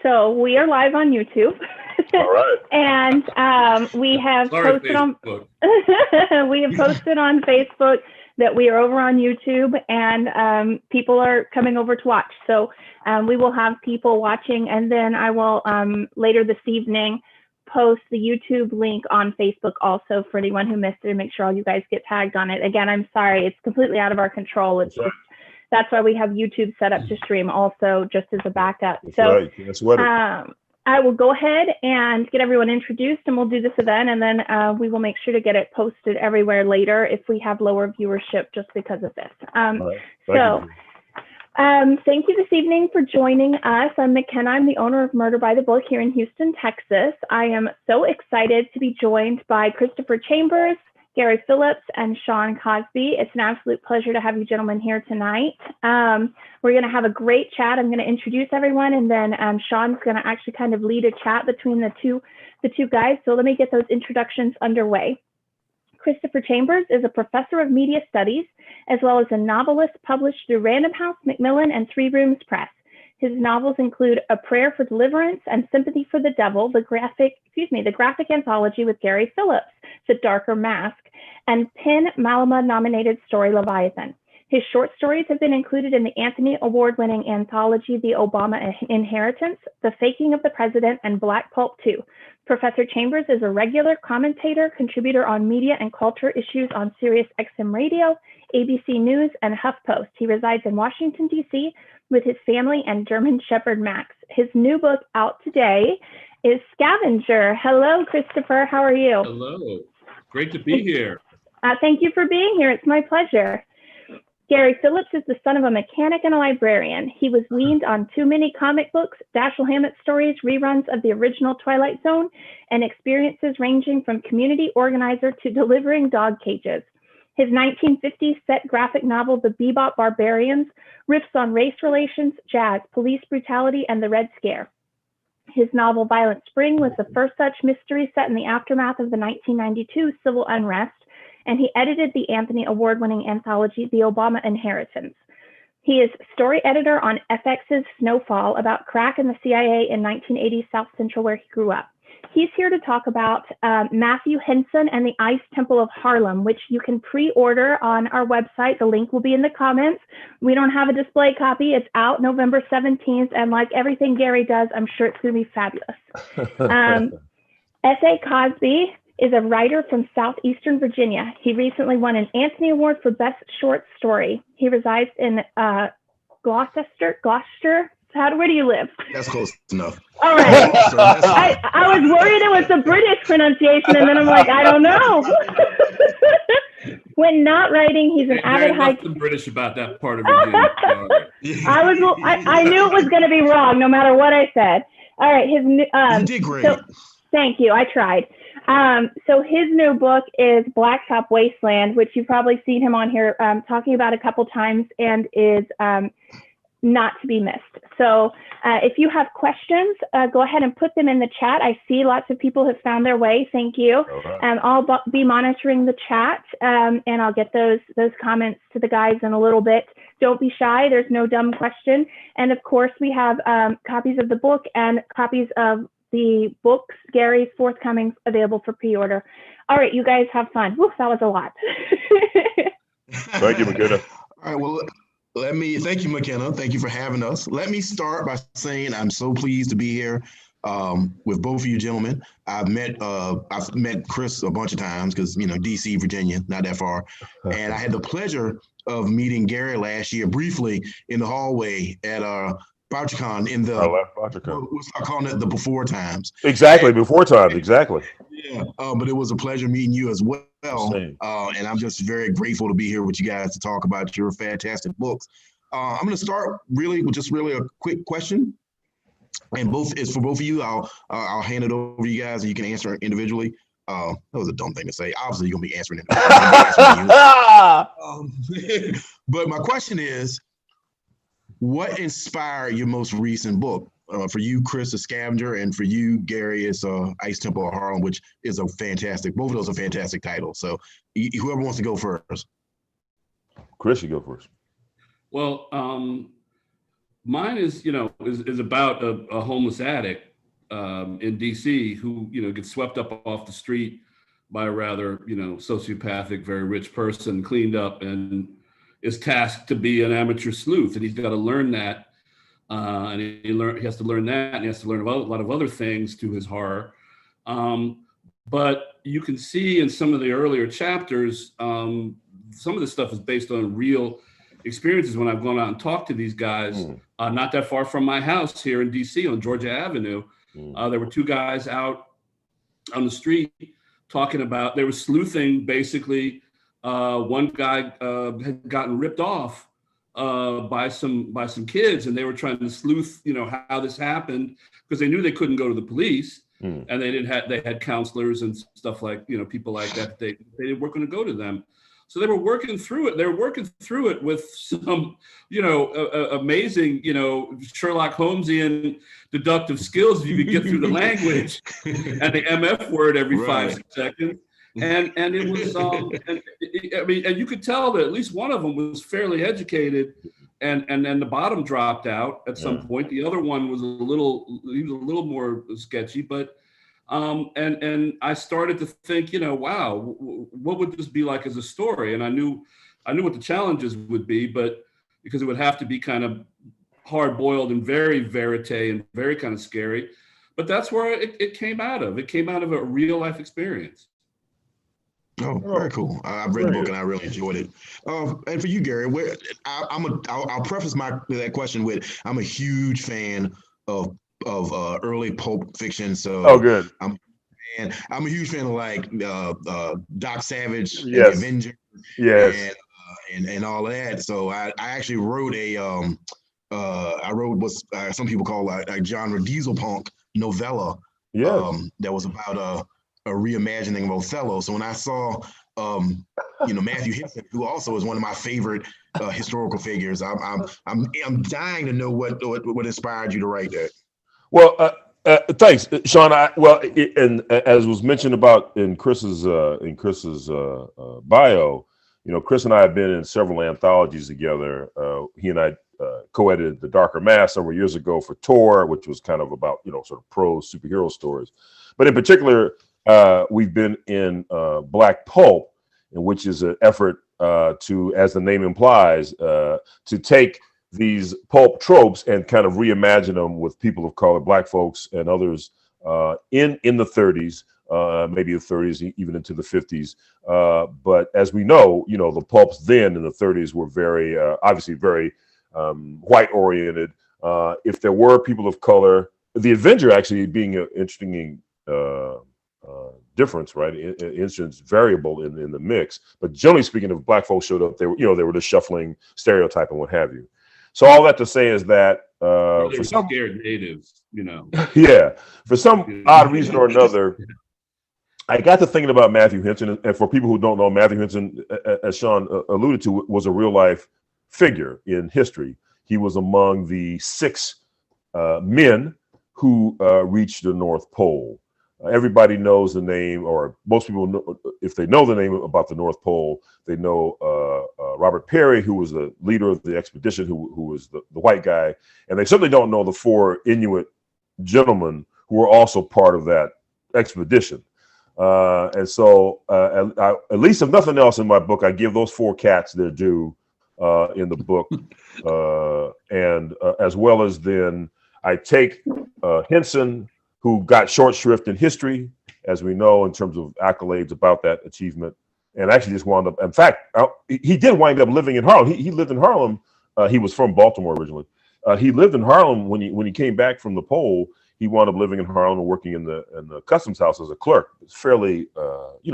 So we are live on YouTube. All right. And we have posted on we have posted on Facebook that we are over on YouTube, and people are coming over to watch. So we will have people watching, and then I will later this evening post the YouTube link on Facebook also for anyone who missed it, and make sure all you guys get tagged on it. Again, I'm sorry, it's completely out of our control. It's just, that's why we have YouTube set up to stream also, just as a backup. That's so right. That's what I will go ahead and get everyone introduced, and we'll do this event, and then we will make sure to get it posted everywhere later if we have lower viewership just because of this. Thank you this evening for joining us. I'm McKenna. I'm the owner of Murder by the Book here in Houston, Texas. I am so excited to be joined by Christopher Chambers, Gary Phillips, and Sean Cosby. It's an absolute pleasure to have you gentlemen here tonight. We're going to have a great chat. I'm going to introduce everyone, and then Sean's going to actually kind of lead a chat between the two guys. So let me get those introductions underway. Christopher Chambers is a professor of media studies, as well as a novelist published through Random House, MacMillan, and Three Rooms Press. His novels include A Prayer for Deliverance and Sympathy for the Devil, the graphic anthology with Gary Phillips, The Darker Mask, and PEN Malamud-nominated story Leviathan. His short stories have been included in the Anthony Award-winning anthology The Obama Inheritance, The Faking of the President, and Black Pulp 2. Professor Chambers is a regular commentator, contributor on media and culture issues on SiriusXM Radio, ABC News, and HuffPost. He resides in Washington, D.C. with his family and German Shepherd Max. His new book out today is Scavenger. Hello, Christopher. How are you? Hello. Great to be here. Thank you for being here. It's my pleasure. Gary Phillips is the son of a mechanic and a librarian. He was weaned on too many comic books, Dashiell Hammett stories, reruns of the original Twilight Zone, and experiences ranging from community organizer to delivering dog cages. His 1950s set graphic novel, The Be-Bop Barbarians, riffs on race relations, jazz, police brutality, and the Red Scare. His novel, Violent Spring, was the first such mystery set in the aftermath of the 1992 civil unrest, and he edited the Anthony Award-winning anthology, The Obama Inheritance. He is story editor on FX's Snowfall, about crack in the CIA in 1980 South Central, where he grew up. He's here to talk about Matthew Henson and the Ice Temple of Harlem, which you can pre-order on our website. The link will be in the comments. We don't have a display copy. It's out November 17th, and like everything Gary does, I'm sure it's going to be fabulous. S.A. Cosby is a writer from southeastern Virginia. He recently won an Anthony Award for Best Short Story. He resides in Gloucester. Where do you live? That's close enough. All right. I was worried it was the British pronunciation, and then I'm like, I don't know. When not writing, he's an avid hiker. Nothing British about that part of Virginia. I knew it was going to be wrong, no matter what I said. All right. You did great. Thank you. I tried. So his new book is Blacktop, Wasteland, which you've probably seen him on here talking about a couple times, and is not to be missed. So if you have questions, go ahead and put them in the chat. I see lots of people have found their way. Thank you. I'll be monitoring the chat, and I'll get those comments to the guys in a little bit. Don't be shy. There's no dumb question. And of course, we have copies of the book and copies of the books, Gary's forthcoming, available for pre-order. All right, you guys have fun. Woo, that was a lot. Thank you, McKenna. All right, well, thank you, McKenna. Thank you for having us. Let me start by saying I'm so pleased to be here with both of you gentlemen. I've met Chris a bunch of times because, DC, Virginia, not that far. And I had the pleasure of meeting Gary last year briefly in the hallway at BoucherCon in the, we'll start calling it the before times. Exactly, before times, exactly. Yeah, but it was a pleasure meeting you as well. And I'm just very grateful to be here with you guys to talk about your fantastic books. I'm going to start with just a quick question. And it's for both of you. I'll hand it over to you guys and you can answer individually. That was a dumb thing to say. Obviously, you're going to be answering it. But my question is, what inspired your most recent book? For you, Chris, is Scavenger, and for you, Gary, is Ice Temple of Harlem, which is both of those are fantastic titles. So whoever wants to go first. Chris, you go first. Well, Mine is, is about a homeless addict in DC who, gets swept up off the street by a rather, sociopathic, very rich person, cleaned up, and is tasked to be an amateur sleuth. And he's got to learn that. And he has to learn that, and he has to learn about a lot of other things, to his horror. But you can see in some of the earlier chapters, some of this stuff is based on real experiences when I've gone out and talked to these guys, not that far from my house here in DC on Georgia Avenue. There were two guys out on the street talking about, they were sleuthing basically. One guy had gotten ripped off by some kids, and they were trying to sleuth, how this happened, because they knew they couldn't go to the police. And they had counselors and stuff like, people like that. They weren't going to go to them. So they were working through it. They were working through it with some, amazing, Sherlock Holmesian deductive skills. You could get through the language and the MF word every 5 seconds. And it was, and you could tell that at least one of them was fairly educated, and then the bottom dropped out at some point. The other one was a little more sketchy, but and I started to think, wow, what would this be like as a story? And I knew what the challenges would be, but because it would have to be kind of hard boiled and very verite and very kind of scary. But that's where it came out of. It came out of a real life experience. Oh, very cool. I've read the book and I really enjoyed it. And for you, Gary, I'll preface that question with, I'm a huge fan of early pulp fiction. So good. I'm a huge fan of like Doc Savage, and yes. the Avenger, yes, and all of that. So I actually wrote what some people call a genre diesel punk novella. That was about a reimagining of Othello. So when I saw, Matthew Henson, who also is one of my favorite historical figures, I'm dying to know what inspired you to write that. Well, thanks, Sean. And as was mentioned about in Chris's bio, Chris and I have been in several anthologies together. He and I co-edited The Darker Mass several years ago for Tor, which was kind of about sort of prose superhero stories. But in particular, we've been in Black Pulp, which is an effort to, as the name implies, to take these pulp tropes and kind of reimagine them with people of color, Black folks and others in the 30s, maybe the 30s, even into the 50s. But as we know, the pulps then in the 30s were very, obviously very white oriented. If there were people of color, the Avenger actually being an interesting difference, right? Instance variable in the mix. But generally speaking, if Black folks showed up, they were just shuffling stereotype and what have you. So all that to say is that for some scared natives, yeah, for some odd reason or another, I got to thinking about Matthew Henson. And for people who don't know, Matthew Henson, as Sean alluded to, was a real life figure in history. He was among the 6 men who reached the North Pole. Everybody knows the name, or most people know, if they know the name about the North Pole, they know Robert Peary, who was the leader of the expedition, who was the white guy. And they certainly don't know the 4 Inuit gentlemen who were also part of that expedition. And so at least if nothing else in my book, I give those 4 cats their due in the book. And as well as then I take Henson, who got short shrift in history, as we know, in terms of accolades about that achievement, and actually just wound up, in fact, he did wind up living in Harlem. He lived in Harlem. He was from Baltimore originally. He lived in Harlem when he came back from the pole. He wound up living in Harlem and working in the customs house as a clerk. It's fairly,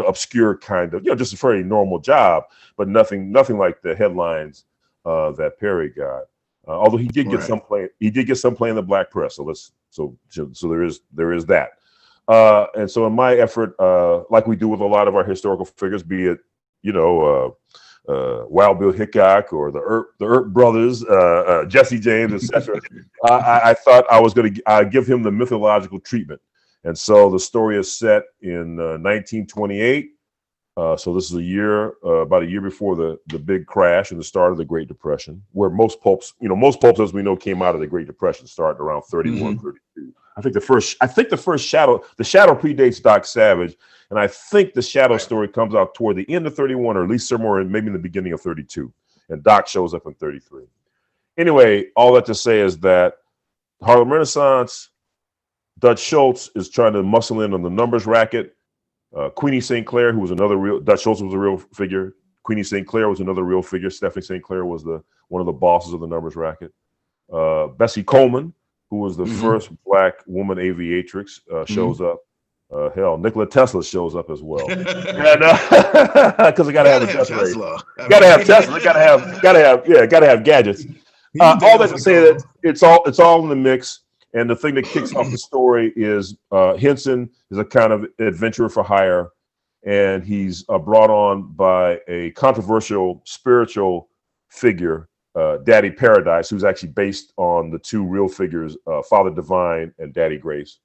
obscure kind of, just a very normal job, but nothing like the headlines that Perry got. Although he did get some play, in the black press. So there is that. And so in my effort, like we do with a lot of our historical figures, be it Wild Bill Hickok or the Earp brothers, Jesse James, etc. I thought I was going to give him the mythological treatment. And so the story is set in 1928. So this is about a year before the big crash and the start of the Great Depression, where most pulps, as we know, came out of the Great Depression, started around 31, 32. I think the first Shadow predates Doc Savage, and I think the Shadow story comes out toward the end of 31, or at least somewhere maybe in the beginning of 32, and Doc shows up in 33. Anyway, all that to say is that Harlem Renaissance, Dutch Schultz is trying to muscle in on the numbers racket. Queenie St. Clair, who was another real, Dutch Schultz was a real figure. Queenie St. Clair was another real figure. Stephanie St. Clair was one of the bosses of the numbers racket. Bessie Coleman, who was the first Black woman aviatrix, shows up. Hell, Nikola Tesla shows up as well. And because I gotta have a Tesla. Gotta have Tesla. Gotta have gadgets. All that to say that it's all in the mix. And the thing that kicks off the story is Henson is a kind of adventurer for hire, and he's brought on by a controversial spiritual figure, Daddy Paradise, who's actually based on the two real figures, Father Divine and Daddy Grace,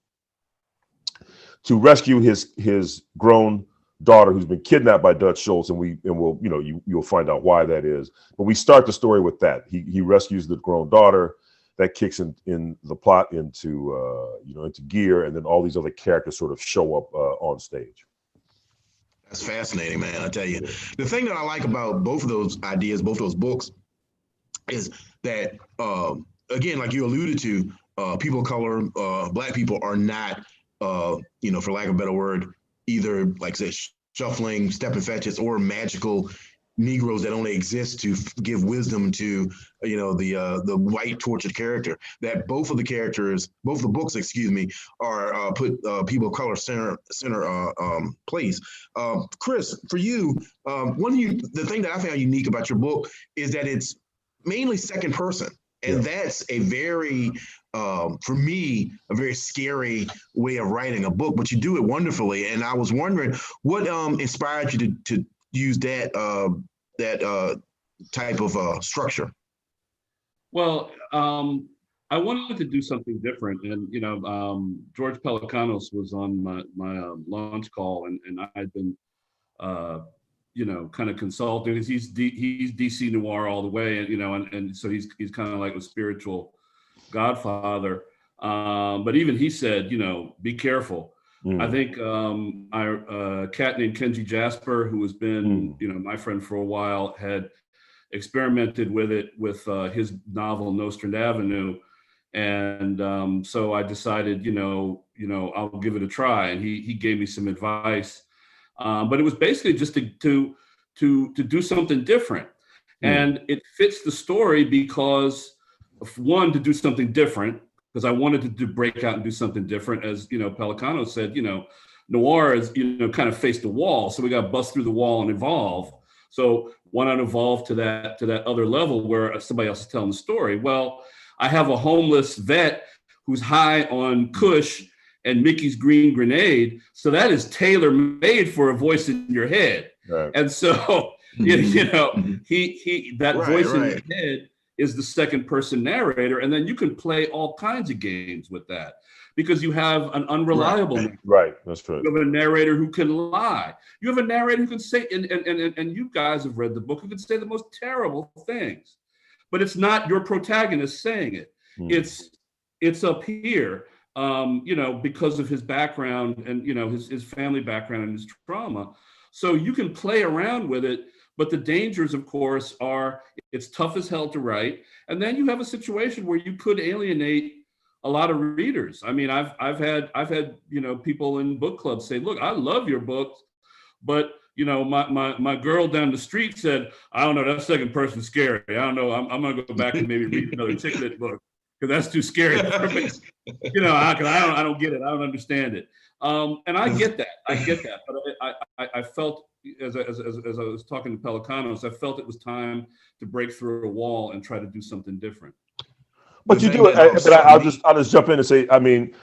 to rescue his grown daughter who's been kidnapped by Dutch Schultz, and you'll find out why that is. But we start the story with that. He rescues the grown daughter. That kicks in the plot into gear, and then all these other characters sort of show up on stage. That's fascinating, man. I tell you, the thing that I like about both of those ideas, both those books, is that again, like you alluded to, people of color, Black people are not, for lack of a better word, either like say shuffling, step and fetches, or magical Negroes that only exist to give wisdom to, the white tortured character. That both of the books, are put people of color center place. Chris, for you, the thing that I found unique about your book is that it's mainly second person, and that's a very, for me, a very scary way of writing a book. But you do it wonderfully, and I was wondering what inspired you to use that type of structure? Well, I wanted to do something different, and George Pelecanos was on my launch call, and I'd been kind of consulting. He's DC noir all the way, and so he's kind of like a spiritual godfather. But even he said, be careful. I think a cat named Kenji Jasper, who has been, my friend for a while, had experimented with it with his novel Nostrand Avenue, and so I decided, I'll give it a try, and he gave me some advice, but it was basically just to do something different, and it fits the story because, one, to do something different. Because I wanted to break out and do something different. As Pelecanos said, noir is kind of face the wall, so we got to bust through the wall and evolve. So why not evolve to that other level where somebody else is telling the story? Well, I have a homeless vet who's high on Kush and Mickey's Green Grenade, so that is tailor made for a voice in your head. Right. And so that voice in your head is the second person narrator, and then you can play all kinds of games with that because you have an unreliable narrator. Right, that's true. You have a narrator who can lie. You have a narrator who can say, and you guys have read the book, who can say the most terrible things, but it's not your protagonist saying it. It's up here, because of his background and his family background and his trauma. So you can play around with it. But the dangers, of course, are it's tough as hell to write. And then you have a situation where you could alienate a lot of readers. I mean, I've had people in book clubs say, look, I love your books, but my girl down the street said, I don't know, that second person's scary. I don't know, I'm gonna go back and maybe read another Ticklet book because that's too scary for me. I don't get it. I don't understand it. And I get that. But I felt, as I was talking to Pelecanos, I felt it was time to break through a wall and try to do something different. But you do it. I'll just jump in and say, I mean,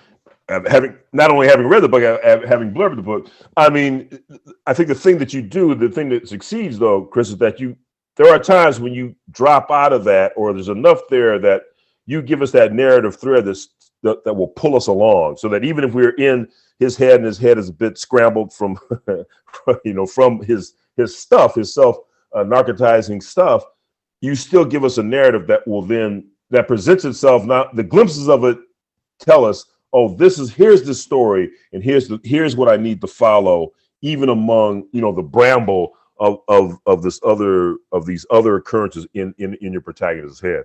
not only having read the book, having blurbed the book, I mean, I think the thing that you do, the thing that succeeds, though, Chris, is that there are times when you drop out of that, or there's enough there that you give us that narrative thread that will pull us along, so that even if we're in his head and his head is a bit scrambled from, from his stuff, his self narcotizing stuff, you still give us a narrative that presents itself. Now the glimpses of it tell us, oh, here's the story, and here's what I need to follow, even among the bramble of these other occurrences in your protagonist's head.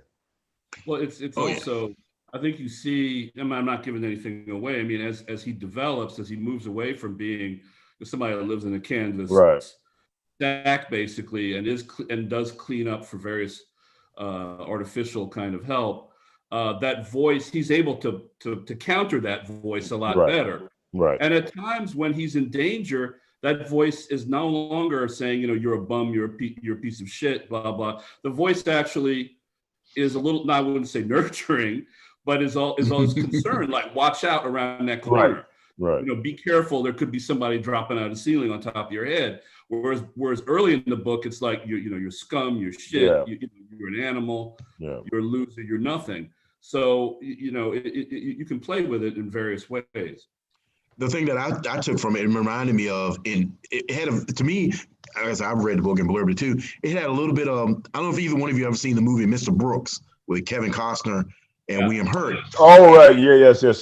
Well, it's also, yeah. I think you see, I'm not giving anything away. I mean, as he develops, as he moves away from being somebody that lives in a canvas stack, basically, and does clean up for various artificial kind of help, that voice, he's able to counter that voice a lot better. Right. And at times when he's in danger, that voice is no longer saying, you're a bum, you're a piece of shit, blah, blah. The voice actually is a little, I wouldn't say nurturing, but is always concerned, like, watch out around that corner. Right. Be careful. There could be somebody dropping out of the ceiling on top of your head. Whereas early in the book, it's like, you're scum, you're shit, you're an animal, you're a loser, you're nothing. So, you can play with it in various ways. The thing that I took from it, reminded me of, it had, to me, as I've read the book and blurbed it too, it had a little bit of, I don't know if either one of you ever seen the movie Mr. Brooks with Kevin Costner and William Hurt. Oh, right. Yeah, yes. Yeah.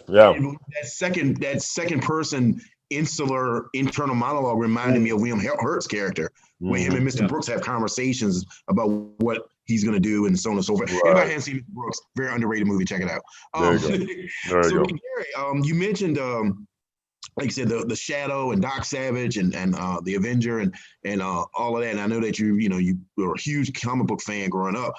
That second person insular internal monologue reminded me of William Hurt's character, when him and Mr. Brooks have conversations about what he's going to do and so on and so forth. Anybody hasn't seen Mr. Brooks, very underrated movie, check it out. There you go. Gary, you mentioned, like you said, the Shadow and Doc Savage and the Avenger and all of that. And I know that you were a huge comic book fan growing up.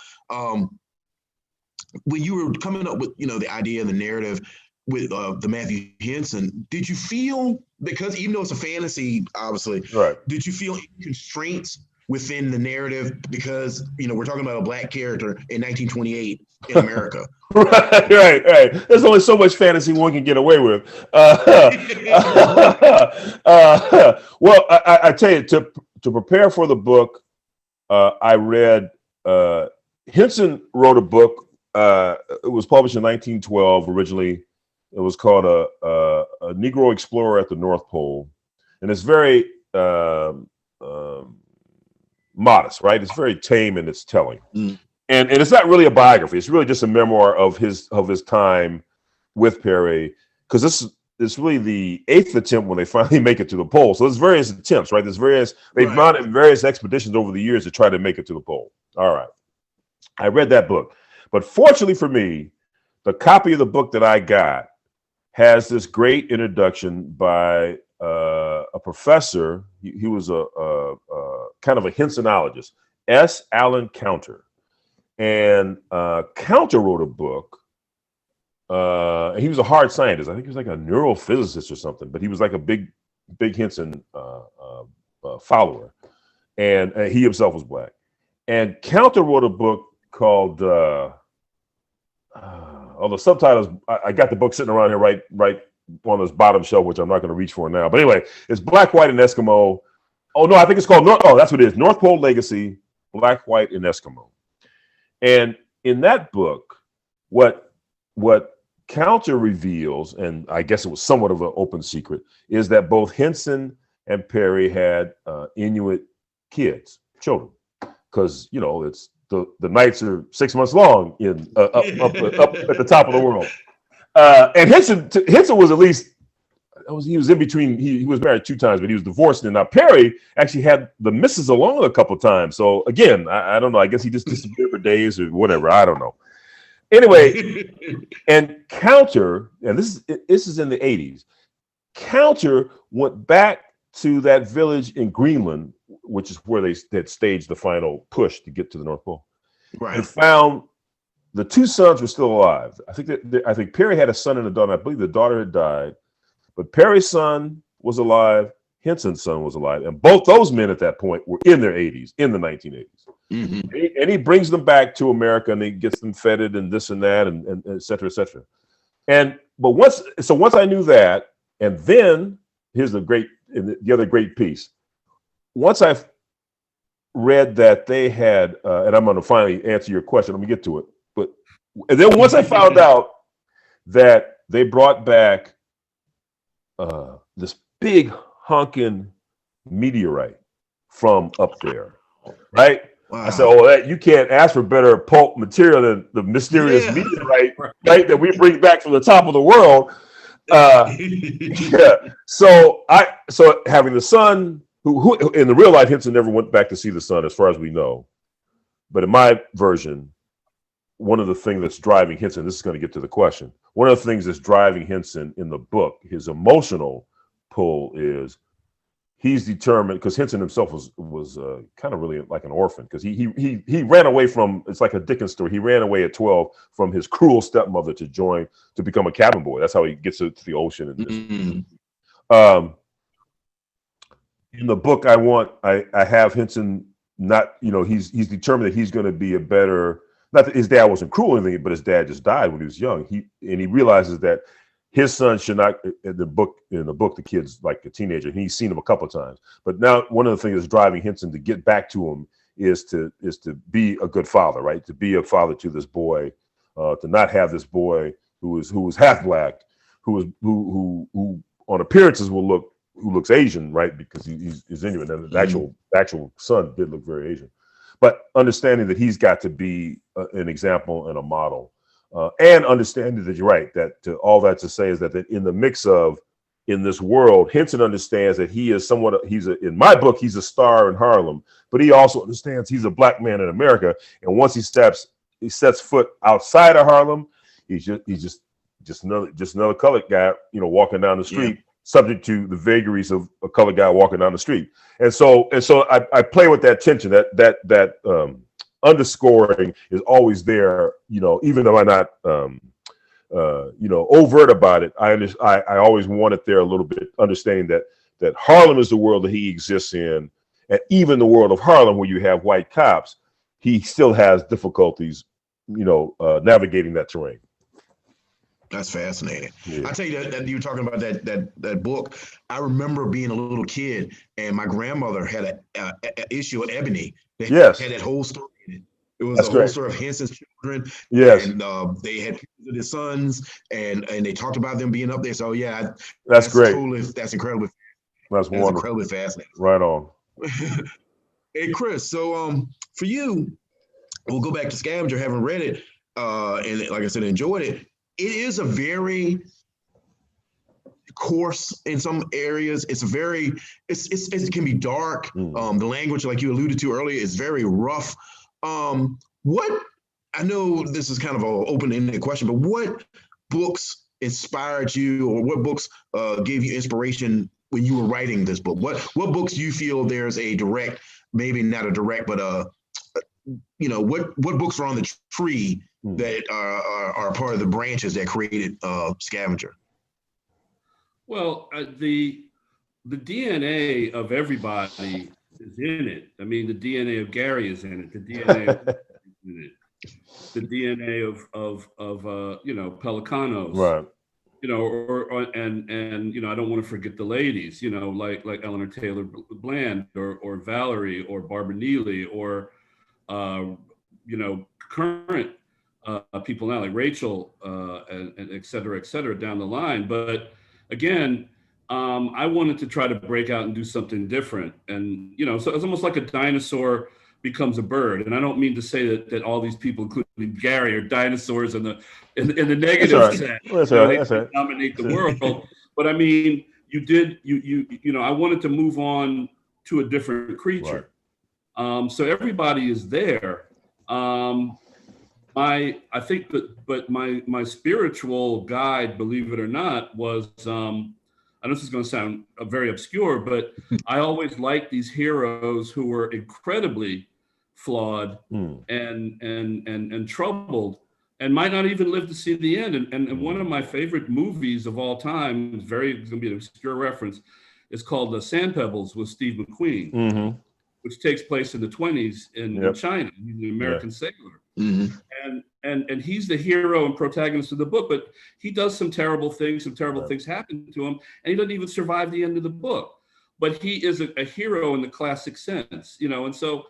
When you were coming up with the idea, the narrative with the Matthew Henson, did you feel, because even though it's a fantasy, obviously, did you feel constraints within the narrative, because we're talking about a Black character in 1928 in America? right. There's only so much fantasy one can get away with. Well, I tell you, to prepare for the book, I read Henson wrote a book. It was published in 1912 originally. It was called a Negro Explorer at the North Pole, and it's very modest, right? It's very tame in its telling, and it's not really a biography. It's really just a memoir of his time with Perry, because this is really the 8th attempt when they finally make it to the pole. So there's various attempts, right? They've mounted various expeditions over the years to try to make it to the pole. All right, I read that book, but fortunately for me, the copy of the book that I got has this great introduction by a professor. He was a kind of a Hensonologist, S. Allen Counter. And Counter wrote a book. He was a hard scientist. I think he was like a neurophysicist or something, but he was like a big Henson follower. And he himself was Black. And Counter wrote a book called, the subtitles, I got the book sitting around here right on this bottom shelf, which I'm not going to reach for now. But anyway, it's Black, White, and Eskimo. Oh, no, I think it's called, that's what it is. North Pole Legacy, Black, White, and Eskimo. And in that book, what Counter reveals, and I guess it was somewhat of an open secret, is that both Henson and Perry had Inuit children, because, it's the nights are 6 months long in up at the top of the world. And Henson was at least, he was in between. He was married 2 times, but he was divorced. And now Perry actually had the missus along a couple of times. So again, I don't know. I guess he just disappeared for days or whatever. I don't know. Anyway, and Counter, and this is in the 80s. Counter went back to that village in Greenland, which is where they had staged the final push to get to the North Pole, and found the 2 sons were still alive. I think Perry had a son and a daughter. I believe the daughter had died, but Perry's son was alive. Henson's son was alive, and both those men at that point were in their 80s, in the 1980s. And he brings them back to America, and he gets them feted and this and that, and et cetera, et cetera. But once I knew that, and then here's the other great piece. Once I've read that they had, and I'm going to finally answer your question. Let me get to it. But And then once I found out that they brought back this big honking meteorite from up there, right? Wow. I said, "Oh, you can't ask for better pulp material than the mysterious meteorite, right? That we bring back from the top of the world." Yeah. So having the son, who in the real life, Henson never went back to see the son, as far as we know. But in my version, one of the things that's driving Henson, this is going to get to the question. One of the things that's driving Henson in the book, his emotional pull, is he's determined, because Henson himself was kind of really like an orphan, because he ran away from, it's like a Dickens story. He ran away at 12 from his cruel stepmother to become a cabin boy. That's how he gets to the ocean. And in the book, I have Henson not, he's determined that he's going to be a better. Not that his dad wasn't cruel or anything, but his dad just died when he was young. He realizes that his son should not. In the book, the kid's like a teenager. He's seen him a couple of times, but now one of the things that's driving Henson to get back to him is to be a good father, right? To be a father to this boy, to not have this boy who was half black, who on appearances who looks Asian, right? Because he's Inuit, and the actual son did look very Asian. But understanding that he's got to be an example and a model, and understanding that you're right, that all that to say is that in the mix of, in this world, Henson understands that he is somewhat, in my book, he's a star in Harlem, but he also understands he's a black man in America. And once he sets foot outside of Harlem, he's just another colored guy, walking down the street, subject to the vagaries of a colored guy walking down the street. And so I play with that tension, that underscoring is always there, even though I'm not, overt about it. I always want it there a little bit, understanding that Harlem is the world that he exists in. And even the world of Harlem, where you have white cops, he still has difficulties, navigating that terrain. That's fascinating. Yeah. I tell you that you were talking about that book. I remember being a little kid, and my grandmother had an issue of Ebony that had that whole story in it. It was whole story of Henson's children. Yes, and they had pictures of their sons, and they talked about them being up there. So that's great. That's incredible. That's wonderful. Incredibly fascinating. Right on. Hey, Chris. So for you, we'll go back to Scavenger. Having read it, and like I said, enjoyed it. It is a very coarse in some areas. It can be dark. The language, like you alluded to earlier, is very rough. I know this is kind of an open-ended question, but what books inspired you, or what books gave you inspiration when you were writing this book? What books do you feel there's a direct, maybe not a direct, but what books are on the tree that are part of the branches that created Scavenger? Well, the DNA of everybody is in it. I mean, the DNA of Gary is in it. The DNA of is in it. The DNA of Pelicanos, right? I don't want to forget the ladies. Like Eleanor Taylor Bland, or Valerie, or Barbara Neely, or current people now like Rachel, and et cetera, down the line. But again, I wanted to try to break out and do something different. And, so it's almost like a dinosaur becomes a bird. And I don't mean to say that all these people, including Gary, are dinosaurs in the negative sense. They dominate the world. But I mean, I wanted to move on to a different creature. Right. So everybody is there. My spiritual guide, believe it or not, was, I know this is going to sound very obscure, but I always liked these heroes who were incredibly flawed and troubled, and might not even live to see the end. And one of my favorite movies of all time, it's going to be an obscure reference, is called The Sand Pebbles with Steve McQueen, which takes place in the 1920s in China. He's an American sailor. And he's the hero and protagonist of the book, but he does some terrible things. Some terrible things happen to him, and he doesn't even survive the end of the book. But he is a hero in the classic sense, And so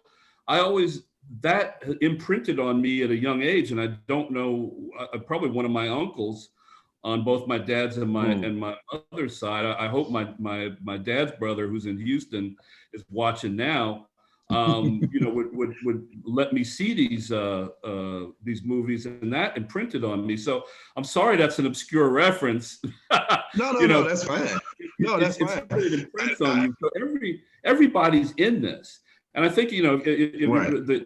I always that imprinted on me at a young age. And I don't know, probably one of my uncles on both my dad's and my mother's side. I hope my dad's brother, who's in Houston, is watching now. Would let me see these movies, and that imprinted on me. So I'm sorry that's an obscure reference. No, that's fine. No, that's fine. It imprints on you. So everybody's in this, and I think the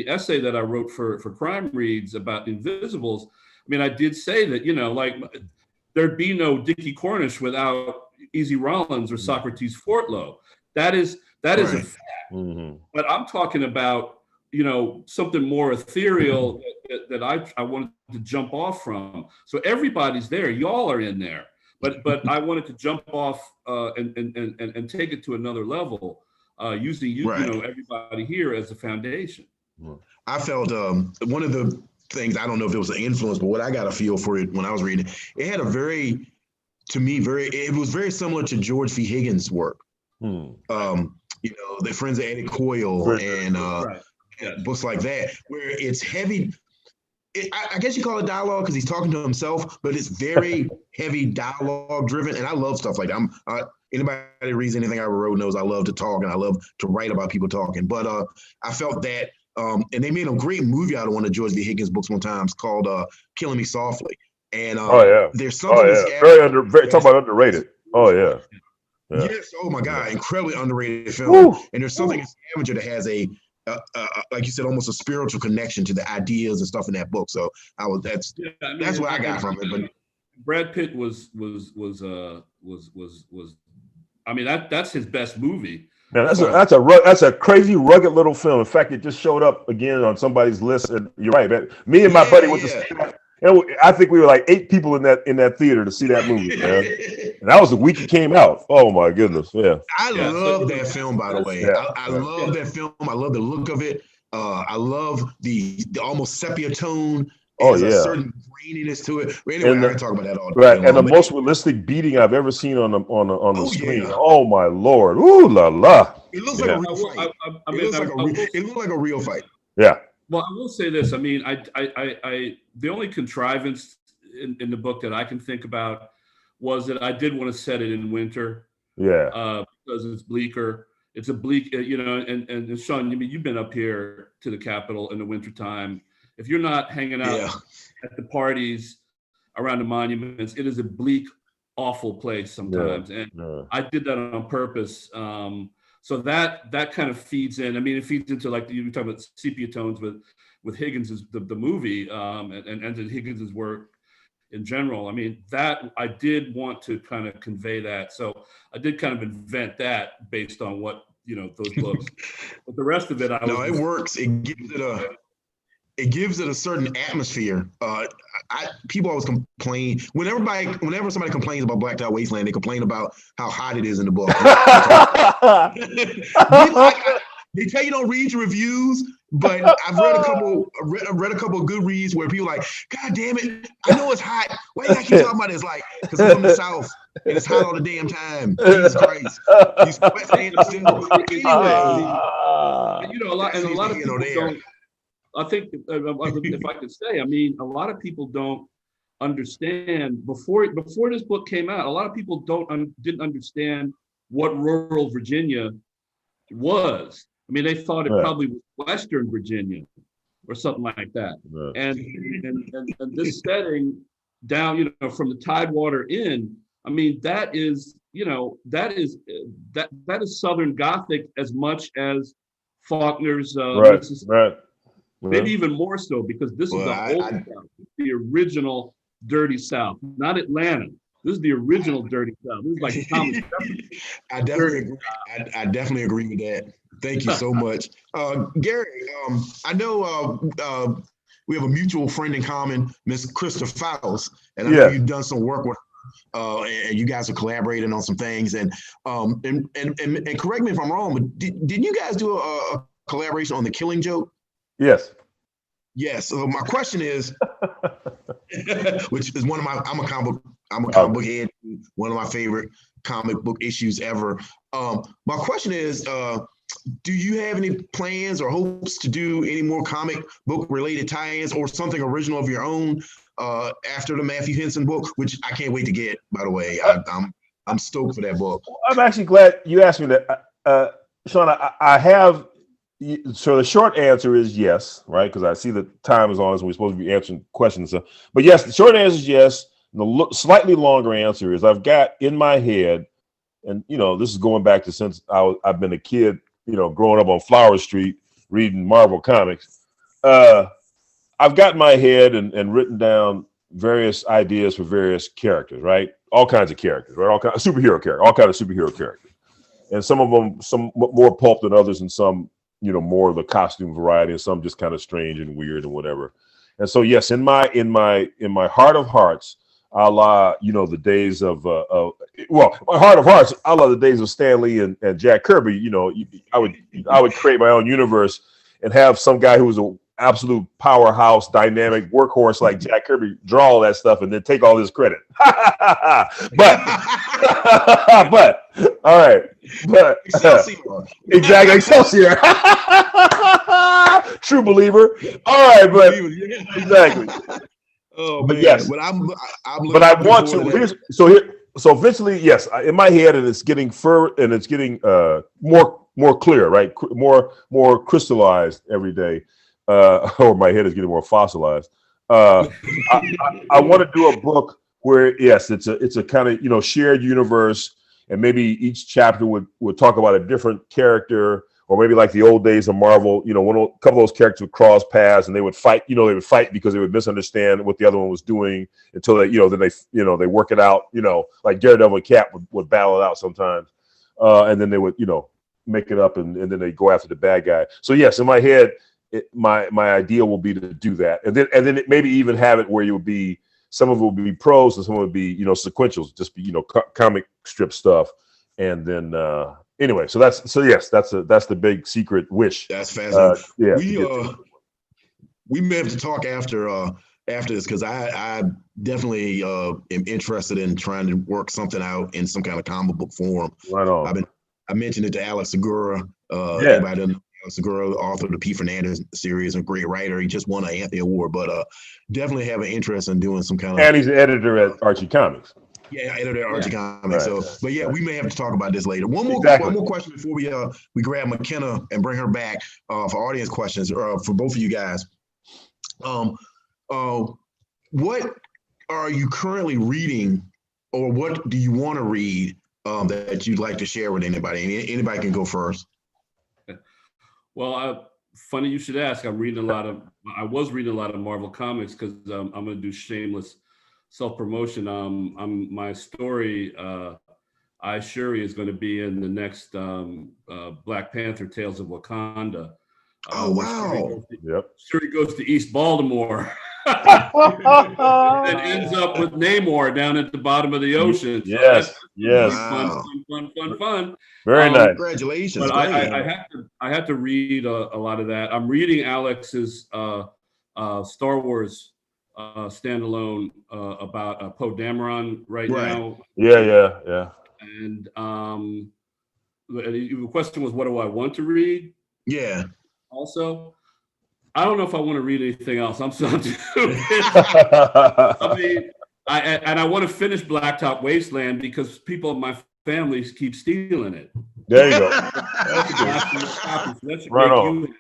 essay that I wrote for Crime Reads about Invisibles. I mean, I did say that, like there'd be no Dickie Cornish without Easy Rollins or Socrates Fortlow. That is a fact. Mm-hmm. But I'm talking about, something more ethereal that I wanted to jump off from. So everybody's there. Y'all are in there. But I wanted to jump off and take it to another level, using everybody here as a foundation. I felt one of the things, I don't know if it was an influence, but what I got a feel for it when I was reading, it had it was very similar to George V. Higgins' work. The Friends of Eddie Coyle and books like that, where it's heavy. I guess you call it dialogue because he's talking to himself, but it's very heavy dialogue driven. And I love stuff like that. Anybody that reads anything I wrote knows I love to talk and I love to write about people talking. But I felt that, and they made a great movie out of one of George V. Higgins' books one time. It's called Killing Me Softly. And there's something very talk about underrated. Oh yeah. Yes. Oh my God. Incredibly underrated film. Woo! And there's something in Scavenger that has a like you said, almost a spiritual connection to the ideas and stuff in that book. So that's what I got from it. But Brad Pitt was I mean, that's his best movie. Now that's a crazy rugged little film. In fact, it just showed up again on somebody's list. And you're right, man. Me and my buddy went to see that. And I think we were like 8 people in that theater to see that movie, man. And that was the week it came out. Oh my goodness, yeah. I love that film, by the way. Yeah. I love that film. I love the look of it. I love the almost sepia tone. There's a certain graininess to it. But anyway, I can talk about that all day. Right, and the most realistic beating I've ever seen on the screen. Yeah. Oh my Lord! Ooh la la! It looks like a real fight. It looked like a real fight. Yeah. Well, I will say this. I mean, I the only contrivance in the book that I can think about was that I did want to set it in winter. Yeah. Because it's bleaker. It's a bleak, and Sean, you've been up here to the Capitol in the wintertime. If you're not hanging out at the parties around the monuments, it is a bleak, awful place sometimes. Yeah. And I did that on purpose. So that kind of feeds in. I mean, it feeds into, like you were talking about sepia tones with Higgins' the movie and Higgins' work in general. I mean, that I did want to kind of convey that. So I did kind of invent that based on what, those books. But the rest of it, it works. It gives it a certain atmosphere. People always complain whenever somebody complains about Blacktop Wasteland, they complain about how hot it is in the book. They tell you don't read your reviews, but I've read a couple of good reads where people are like, God damn it, I know it's hot. Why you gotta keep talking about it? It's like, because I'm from the South and it's hot all the damn time. Jesus Christ. You sweat staying still. Anyway. A lot of people don't. I think if I could say, I mean, a lot of people don't understand before this book came out. A lot of people didn't understand what rural Virginia was. I mean, they thought it probably was Western Virginia or something like that. Right. And this setting down, from the Tidewater in, I mean, that is Southern Gothic as much as Faulkner's right. Maybe even more so, because this is the old South, the original Dirty South, not Atlanta. This is the original Dirty South. This is like Thomas Jefferson. I definitely agree with that. Thank you so much. Gary, I know we have a mutual friend in common, Miss Krista Fowles, and I know you've done some work with her, and you guys are collaborating on some things. And correct me if I'm wrong, but didn't you guys do a collaboration on The Killing Joke? Yes. Yes. So my question is, which is I'm a comic book head, one of my favorite comic book issues ever. My question is, do you have any plans or hopes to do any more comic book related tie-ins or something original of your own after the Matthew Henson book, which I can't wait to get, by the way. I'm stoked for that book. I'm actually glad you asked me that. Sean, I have, so the short answer is yes, right? Because I see the time is on, so we're supposed to be answering questions. But yes, the short answer is yes. And the slightly longer answer is I've got in my head, and this is going back to since I've been a kid, growing up on Flower Street reading Marvel comics. I've got in my head and written down various ideas for various characters, right? All kinds of characters, right? All kinds of superhero characters. And some of them, some more pulp than others, and some, more of the costume variety, and some just kind of strange and weird and whatever. And so, yes, in my heart of hearts, a la, the days of, my heart of hearts, a la the days of Stan Lee and Jack Kirby, I would create my own universe and have some guy who was an absolute powerhouse, dynamic workhorse like Jack Kirby draw all that stuff and then take all this credit. but all right, but exactly, Excelsior. True believer. All right, but exactly. Oh, but man. yes, but I want to. So eventually, yes, in my head, and it's getting more clear, right? More crystallized every day. Or my head is getting more fossilized. I want to do a book where, yes, it's a kind of shared universe, and maybe each chapter would talk about a different character, or maybe like the old days of Marvel, a couple of those characters would cross paths and they would fight. They would fight because they would misunderstand what the other one was doing until they, then they work it out. Like Daredevil and Cap would battle it out sometimes, and then they would, make it up, and then they go after the bad guy. So yes, in my head, my idea will be to do that, and then it maybe even have it where you would be, some of it will be prose and some would be sequentials, just be comic strip stuff, and then anyway, so that's the big secret wish. That's fascinating. Yeah, we may have to talk after this, because I definitely am interested in trying to work something out in some kind of comic book form. Right on. I mentioned it to Alex Segura. Everybody doesn't know Alex Segura, the author of the P. Fernandez series, and great writer. He just won an Anthony Award, but definitely have an interest in doing some kind of. And he's an editor at Archie Comics. Yeah, editor at Archie Comics. Right. So, but yeah, we may have to talk about this later. One more question before we grab McKenna and bring her back for audience questions for both of you guys. What are you currently reading, or what do you want to read that you'd like to share with anybody? Anybody can go first. Well, funny you should ask. I was reading a lot of Marvel comics, because I'm going to do shameless self-promotion. My story, I Shuri, is going to be in the next Black Panther Tales of Wakanda. Oh, wow. Shuri goes to East Baltimore and ends up with Namor down at the bottom of the ocean. So yes. Wow. Fun. Very nice. Congratulations. But I had to read a lot of that. I'm reading Alex's Star Wars standalone about Poe Dameron right now. Yeah. And the question was, what do I want to read? Yeah. Also, I don't know if I want to read anything else. I'm so busy. I want to finish Blacktop Wasteland, because people in my family keep stealing it. There you go. That's right on.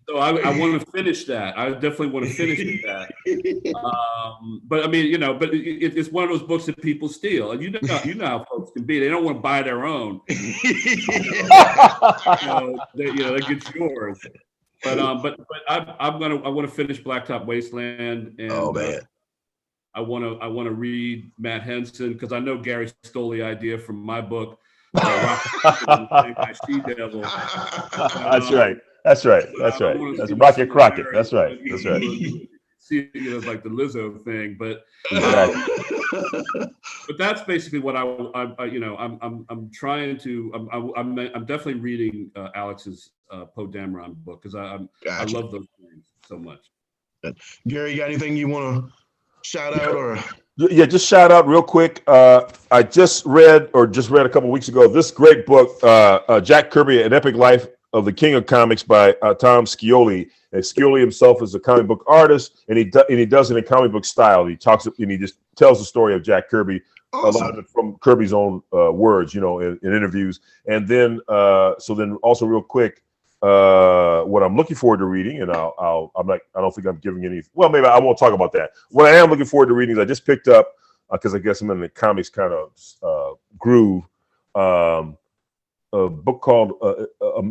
So I want to finish that. I definitely want to finish that. But I mean, but it's one of those books that people steal, and you know how folks can be. They don't want to buy their own. That gets yours. But I want to finish Blacktop Wasteland, and I want to read Matt Henson, because I know Gary stole the idea from my book. She-Devil. That's right. That's Rocket Crockett. That's right. See, it's like the Lizzo thing, but but that's basically what I'm trying to. I'm definitely reading Alex's Poe Dameron book, because I love those things so much. Gary, you got anything you want to shout out or? Yeah, just shout out real quick. I just read a couple weeks ago this great book, Jack Kirby: An Epic Life of the King of Comics by Tom Scioli. And Scioli himself is a comic book artist, and he does it in comic book style. He talks and he just tells the story of Jack Kirby, Awesome. a lot of it from Kirby's own words, in interviews. And then also real quick, what I'm looking forward to reading, and I don't think I'm giving any. Well, maybe I won't talk about that. What I am looking forward to reading is I just picked up because I guess I'm in the comics kind of groove. A book called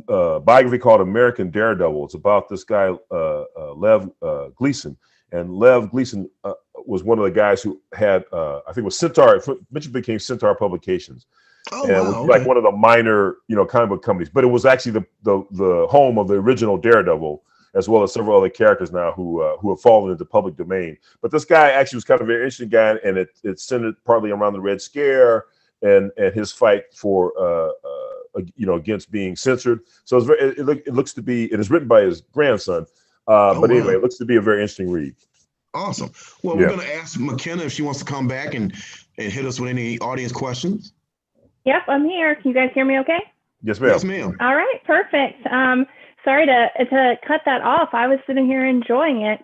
a biography called American Daredevil. It's about this guy Lev Gleason, and Lev Gleason was one of the guys who had I think it was Centaur. Eventually became Centaur Publications. Oh, and wow, it was okay. like one of the minor, comic book companies, but it was actually the home of the original Daredevil, as well as several other characters now who have fallen into public domain. But this guy actually was kind of a very interesting guy, and it centered partly around the Red Scare and his fight for against being censored. So it looks to be, it is written by his grandson, but anyway, it looks to be a very interesting read. Awesome. Well, we're going to ask McKenna if she wants to come back and hit us with any audience questions. Yep, I'm here. Can you guys hear me okay? Yes, ma'am. Yes, ma'am. All right, perfect. Sorry to cut that off. I was sitting here enjoying it.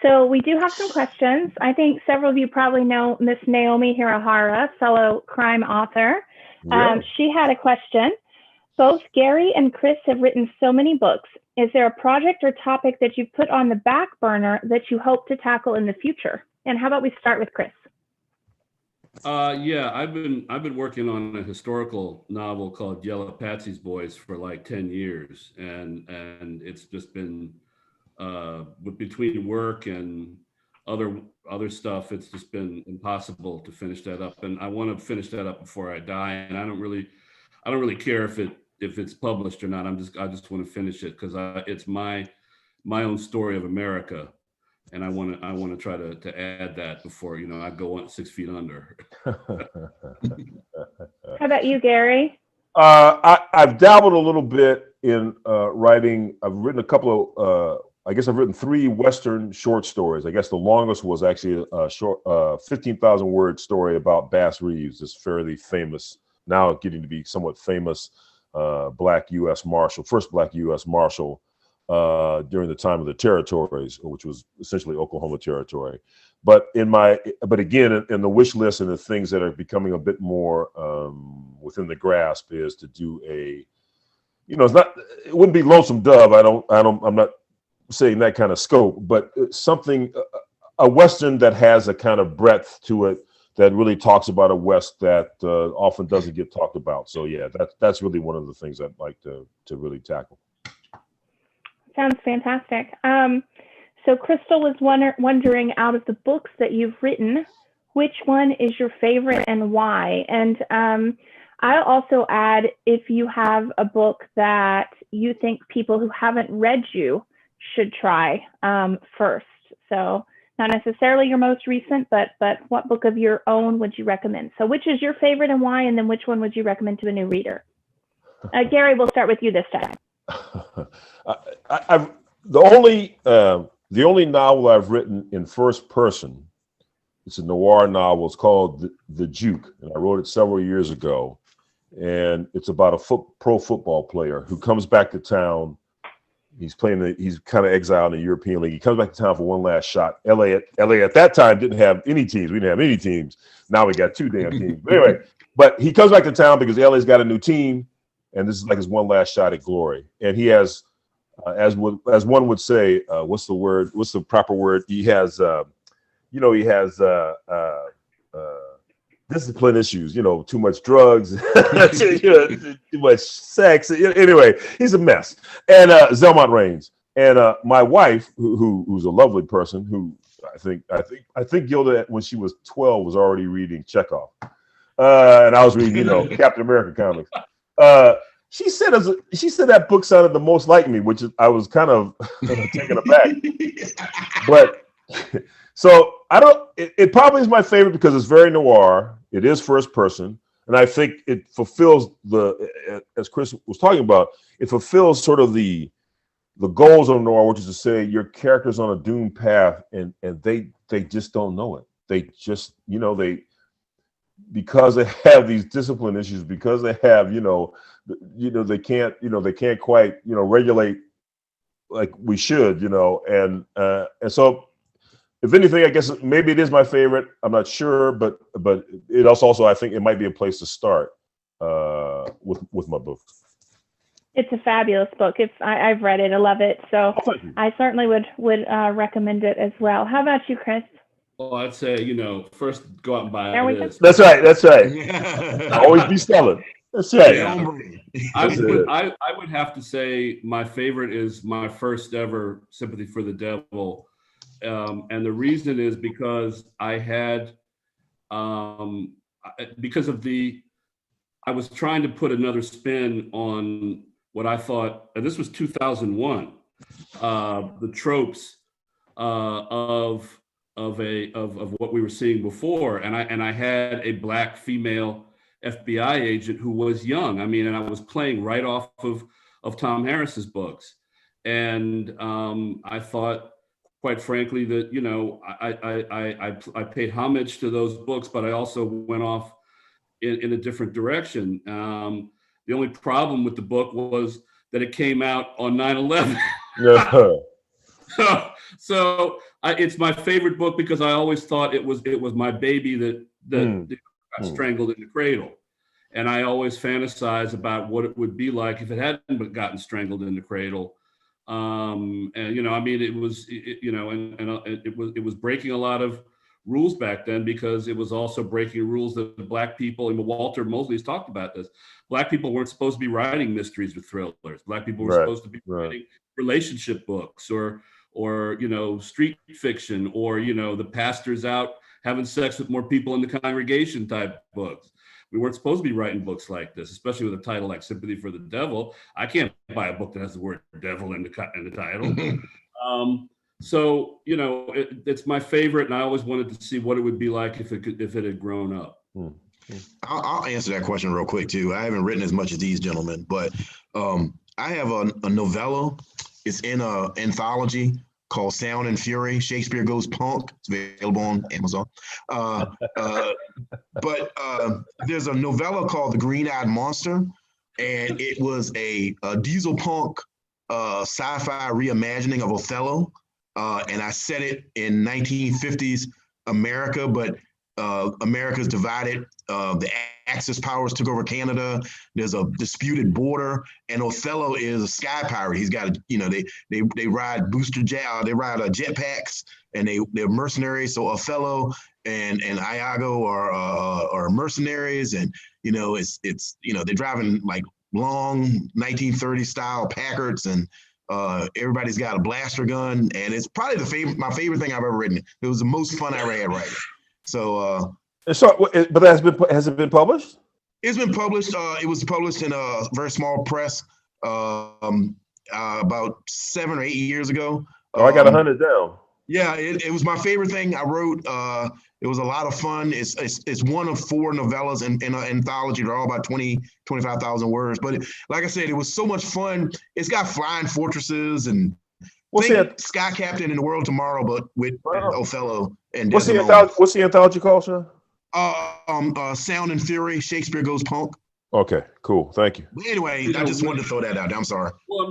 So we do have some questions. I think several of you probably know Miss Naomi Hirahara, fellow crime author. Yeah. She had a question. Both Gary and Chris have written so many books. Is there a project or topic that you've put on the back burner that you hope to tackle in the future? And how about we start with Chris? Yeah, I've been working on a historical novel called Yellow Patsy's Boys for like 10 years, and it's just been between work and other stuff, it's just been impossible to finish that up. And I want to finish that up before I die. And I don't really care if it's published or not. I just want to finish it because it's my own story of America. And I want to try to add that before, I go on 6 feet under. How about you, Gary? I've dabbled a little bit in writing. I've written a couple of, I've written 3 Western short stories. I guess the longest was actually a short 15,000 word story about Bass Reeves, this fairly famous, now getting to be somewhat famous Black U.S. Marshal, first Black U.S. Marshal during the time of the territories, which was essentially Oklahoma Territory. But again, in the wish list and the things that are becoming a bit more within the grasp is to do it wouldn't be Lonesome Dove. I'm not saying that kind of scope, but something, a Western that has a kind of breadth to it that really talks about a West that often doesn't get talked about. So yeah, that's really one of the things I'd like to really tackle. Sounds fantastic. So Crystal was wondering, out of the books that you've written, which one is your favorite and why? And I'll also add, if you have a book that you think people who haven't read you should try first. So not necessarily your most recent, but what book of your own would you recommend? So which is your favorite and why? And then which one would you recommend to a new reader? Gary, we'll start with you this time. The only novel I've written in first person, it's a noir novel. It's called The Juke, and I wrote it several years ago. And it's about a pro football player who comes back to town. He's kind of exiled in the European League. He comes back to town for one last shot. LA at that time didn't have any teams. We didn't have any teams. Now we got 2 damn teams. But anyway, but he comes back to town because LA's got a new team, and this is like his one last shot at glory. And he has, as one would say, what's the word? What's the proper word? He has, discipline issues, too much drugs, too much sex. Anyway, he's a mess. And Zelmont Reigns. And my wife, who's a lovely person, who I think Gilda, when she was 12, was already reading Chekhov. And I was reading, Captain America comics. She said that book sounded the most like me, which I was kind of taken aback. But so it probably is my favorite because it's very noir. It is first person. And I think it fulfills as Chris was talking about, it fulfills sort of the goals of noir, which is to say your character's on a doomed path and they just don't know it. they just, because they have these discipline issues, because they have, they can't quite, regulate like we should, and so if anything, I guess maybe it is my favorite. I'm not sure, but it also I think it might be a place to start with my book. It's a fabulous book. I've read it. I love it. So I certainly would recommend it as well. How about you, Chris? Well, I'd say, first go out and buy it. That's right. Always be selling. That's right. Yeah. I would have to say my favorite is my first ever Sympathy for the Devil. And the reason is because I had, I was trying to put another spin on what I thought, and this was 2001, the tropes of what we were seeing before, and I had a Black female FBI agent who was young. I mean, and I was playing right off of Tom Harris's books, and I thought, quite frankly, that I paid homage to those books, but I also went off in a different direction. The only problem with the book was that it came out on 9/11. So it's my favorite book because I always thought it was my baby that got strangled in the cradle, and I always fantasize about what it would be like if it hadn't gotten strangled in the cradle. And I mean, it was breaking a lot of rules back then, because it was also breaking rules that Black people, and Walter Mosley's talked about this, Black people weren't supposed to be writing mysteries or thrillers. Black people were supposed to be writing relationship books or street fiction, or the pastor's out having sex with more people in the congregation type books. We weren't supposed to be writing books like this, especially with a title like Sympathy for the Devil. I can't buy a book that has the word devil in the title. So it's my favorite, and I always wanted to see what it would be like if it had grown up. I'll answer that question real quick too. I haven't written as much as these gentlemen, but I have a novella. It's in an anthology called Sound and Fury. Shakespeare Goes Punk. It's available on Amazon. But there's a novella called The Green-Eyed Monster, and it was a diesel punk sci-fi reimagining of Othello. And I set it in 1950s America, but America's divided. The Axis powers took over Canada. There's a disputed border, and Othello is a sky pirate. He's got they ride they ride jetpacks, and they're mercenaries. So Othello and Iago are mercenaries, and it's they're driving like long 1930s style Packards, and everybody's got a blaster gun, and it's probably my favorite thing I've ever written. It was the most fun I ever had writing. So, but has it been published? It's been published. It was published in a very small press about 7 or 8 years ago. I got 100 down. Yeah, it was my favorite thing I wrote. It was a lot of fun. It's one of 4 novellas in an anthology. They're all about 25,000 words. But like I said, it was so much fun. It's got flying fortresses and Sky Captain in the World Tomorrow, but with Othello and what's the anthology called, Sean? Sound and Fury. Shakespeare Goes Punk. Okay, cool. Thank you. But anyway, I just wanted to throw that out. I'm sorry. Well,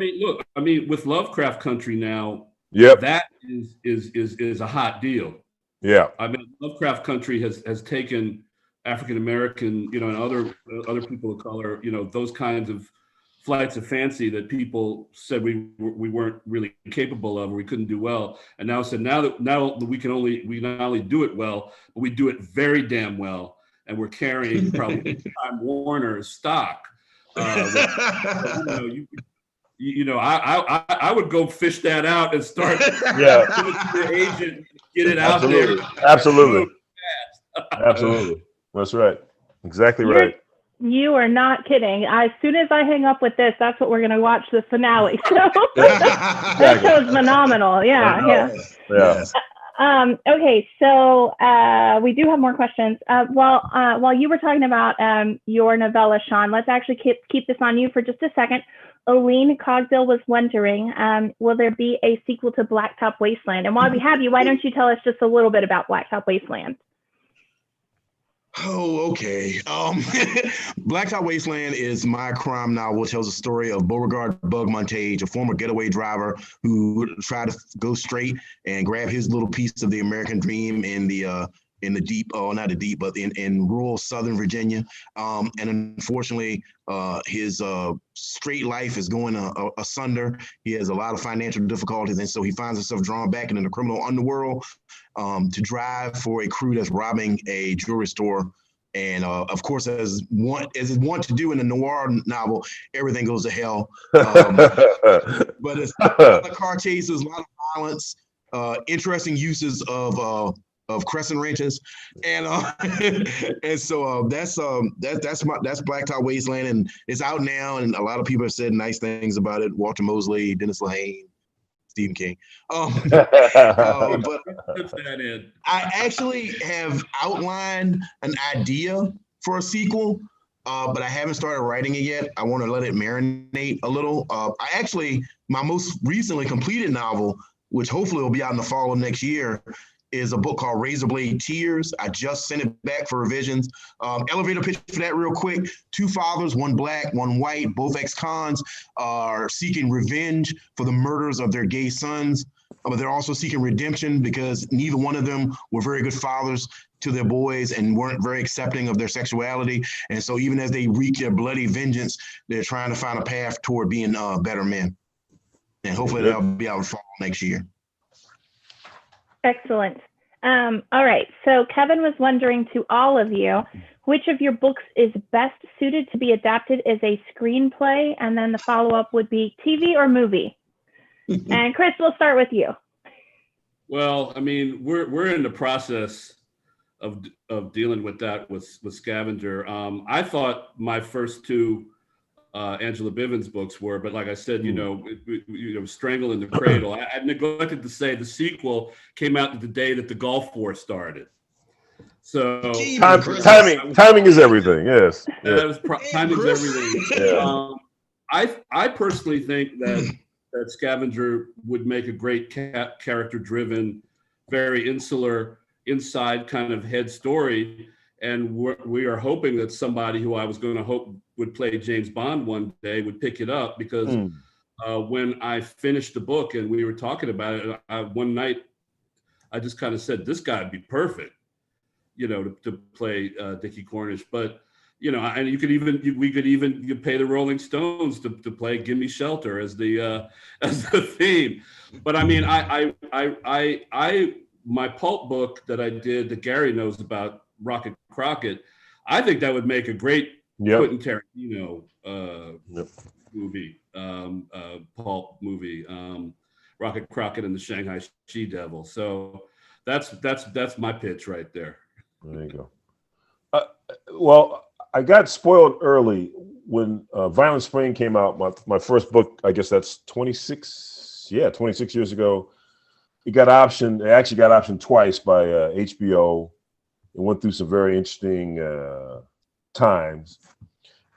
I mean, with Lovecraft Country now, that is a hot deal. Yeah. I mean, Lovecraft Country has taken African American, and other people of color, those kinds of flights of fancy that people said we weren't really capable of, or we couldn't do well, and now that we not only do it well, but we do it very damn well, and we're carrying probably Time Warner stock. I would go fish that out and start give it to your agent, get it out there. Absolutely. That's right. Exactly right. You are not kidding. As soon as I hang up with this, that's what we're going to watch, the finale. So that show's phenomenal. Yeah. Okay, so we do have more questions. While you were talking about your novella, Sean, let's actually keep this on you for just a second. Oline Cogdill was wondering, will there be a sequel to Blacktop Wasteland? And while we have you, why don't you tell us just a little bit about Blacktop Wasteland? Oh, okay. Blacktop Wasteland is my crime novel. It tells the story of Beauregard Bug Montage, a former getaway driver who tried to go straight and grab his little piece of the American dream in the deep, oh, not the deep, but in rural Southern Virginia. And unfortunately, his straight life is going asunder. He has a lot of financial difficulties, and so he finds himself drawn back into the criminal underworld to drive for a crew that's robbing a jewelry store. And of course, as is want to do in a noir novel, everything goes to hell. But it's a lot of car chases, a lot of violence, interesting uses of crescent wrenches, and and so that's Blacktop Wasteland, and it's out now, and a lot of people have said nice things about it. Walter Mosley, Dennis Lehane, Stephen King. But I actually have outlined an idea for a sequel, but I haven't started writing it yet. I want to let it marinate a little. My most recently completed novel, which hopefully will be out in the fall of next year, is a book called Razorblade Tears. I just sent it back for revisions. Elevator pitch for that real quick. Two fathers, one black, one white, both ex-cons, are seeking revenge for the murders of their gay sons. But they're also seeking redemption because neither one of them were very good fathers to their boys and weren't very accepting of their sexuality. And so even as they wreak their bloody vengeance, they're trying to find a path toward being better men. And hopefully that'll be out in fall next year. Excellent. All right. So Kevin was wondering to all of you, which of your books is best suited to be adapted as a screenplay? And then the follow-up would be TV or movie. And Chris, we'll start with you. Well, I mean, we're in the process of dealing with that with Scavenger. I thought my first two Angela Bivens books were, but like I said, Strangle in the Cradle. I neglected to say the sequel came out the day that the Gulf War started. So timing is everything. Yes, timing is everything. Yeah. I personally think that Scavenger would make a great character-driven, very insular, inside kind of head story. And we are hoping that somebody who I was going to hope would play James Bond one day would pick it up, because when I finished the book and we were talking about it, one night I just kind of said, this guy would be perfect, to play Dickie Cornish. But, and we could even pay the Rolling Stones to play Gimme Shelter as the theme. But I mean, my pulp book that I did that Gary knows about, Rocket Crockett, I think that would make a great Quentin Tarantino movie, pulp movie, Rocket Crockett and the Shanghai She-Devil. So that's my pitch right there. There you go. Well, I got spoiled early when Violent Spring came out. My first book, I guess that's 26 years ago. It actually got optioned twice by HBO. It went through some very interesting times,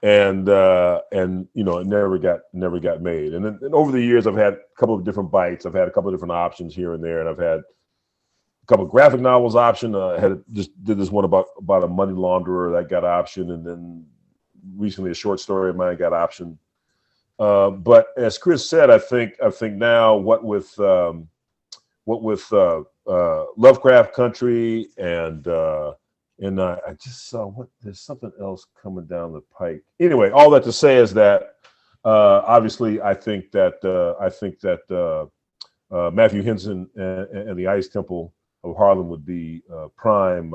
and it never got made. And then over the years, I've had a couple of different bites. I've had a couple of different options here and there, and I've had a couple of graphic novels option. Just did this one about a money launderer that got optioned, and then recently a short story of mine got optioned. But as Chris said, I think now what with Lovecraft Country and I just saw there's something else coming down the pike. Anyway, all that to say is that obviously I think that Matthew Henson and the Ice Temple of Harlem would be prime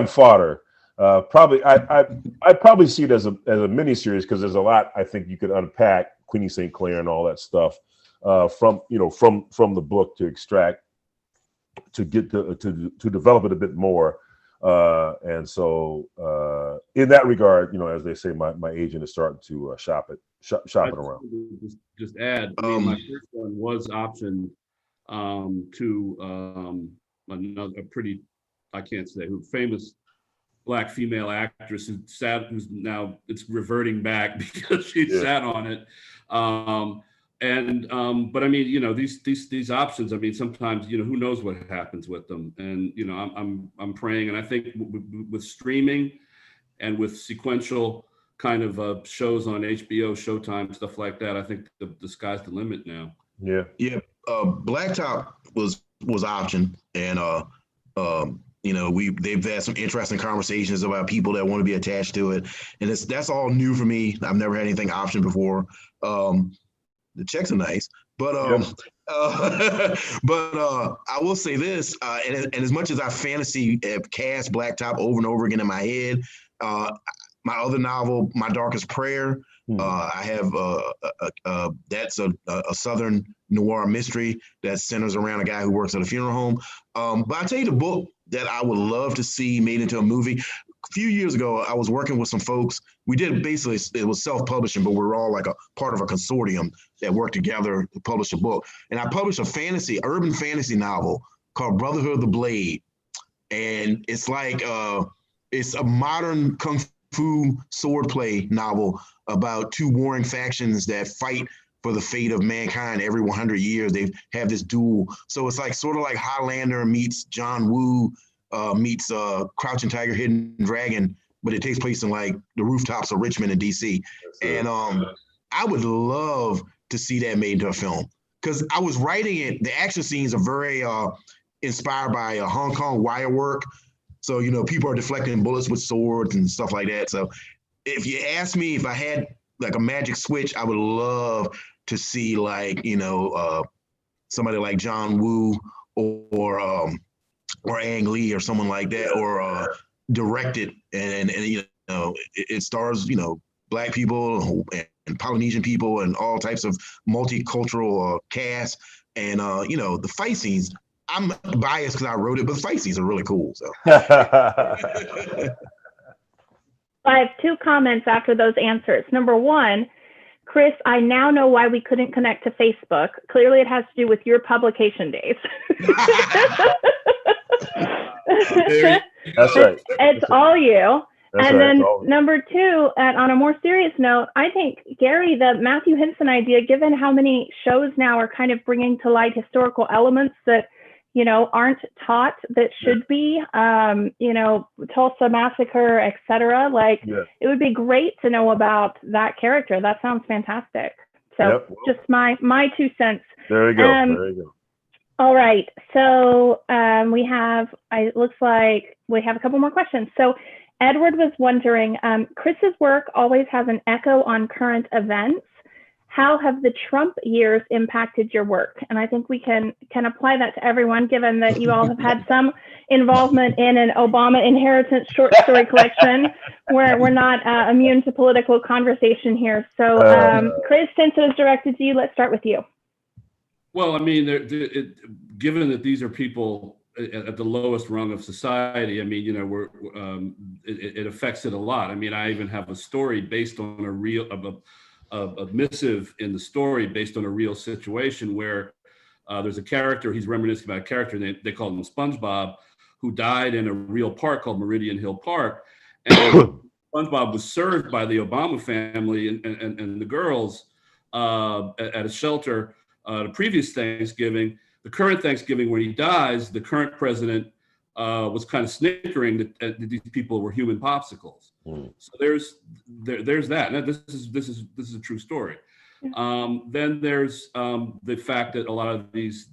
fodder. I'd probably see it as a miniseries, because there's a lot I think you could unpack, Queenie St. Clair and all that stuff from the book to extract, to get to develop it a bit more. And so in that regard, as they say, my agent is starting to shop it around. Just add, my first one was optioned to another pretty, I can't say who, famous Black female actress who's now it's reverting back because she sat on it. And but I mean, you know, these options. I mean, sometimes, you know, who knows what happens with them. And you know, I'm praying, and I think with streaming and with sequential kind of shows on HBO, Showtime, stuff like that, I think the sky's the limit now. Yeah. Blacktop was option, and you know, they've had some interesting conversations about people that want to be attached to it, and that's all new for me. I've never had anything option before. The checks are nice, but I will say this, and as much as I fantasy cast Blacktop over and over again in my head, my other novel, My Darkest Prayer, I have that's a Southern noir mystery that centers around a guy who works at a funeral home. But I'll tell you the book that I would love to see made into a movie. A few years ago, I was working with some folks. We did basically, it was self-publishing, but we were all like a part of a consortium that worked together to publish a book. And I published a urban fantasy novel called Brotherhood of the Blade. And it's like, it's a modern kung fu swordplay novel about two warring factions that fight for the fate of mankind every 100 years. They have this duel. So it's like sort of like Highlander meets John Woo meets Crouching Tiger, Hidden Dragon, but it takes place in like the rooftops of Richmond and DC. And I would love to see that made into a film, because I was writing it. The action scenes are very inspired by Hong Kong wire work. So, you know, people are deflecting bullets with swords and stuff like that. So if you ask me if I had like a magic switch, I would love to see like, you know, somebody like John Woo or Ang Lee or someone like that, or direct it, and you know, it stars, you know, Black people and Polynesian people and all types of multicultural cast, and you know, the fight scenes. I'm biased because I wrote it, but the fight scenes are really cool. So I have two comments after those answers. Number one, Chris, I now know why we couldn't connect to Facebook. Clearly it has to do with your publication days. That's right. It's all you. That's and right. then number two, and on a more serious note, I think, Gary, the Matthew Henson idea, given how many shows now are kind of bringing to light historical elements that, you know, aren't taught that should be, you know, Tulsa Massacre, etc. Like, it would be great to know about that character. That sounds fantastic. So just my 2 cents. There you go. There you go. All right. So it looks like we have a couple more questions. So Edward was wondering, Chris's work always has an echo on current events. How have the Trump years impacted your work? And I think we can apply that to everyone, given that you all have had some involvement in an Obama inheritance short story collection, where we're not immune to political conversation here. So Chris, since it was directed to you, let's start with you. Well, I mean, given that these are people at the lowest rung of society, I mean, you know, it affects it a lot. I mean, I even have a story based on a missive in the story based on a real situation where there's a character, he's reminiscing about a character, they call him SpongeBob, who died in a real park called Meridian Hill Park. And SpongeBob was served by the Obama family and the girls at a shelter the previous Thanksgiving. The current Thanksgiving, when he dies, the current president was kind of snickering that these people were human popsicles. So there's that. Now, this is a true story. Then there's the fact that a lot of these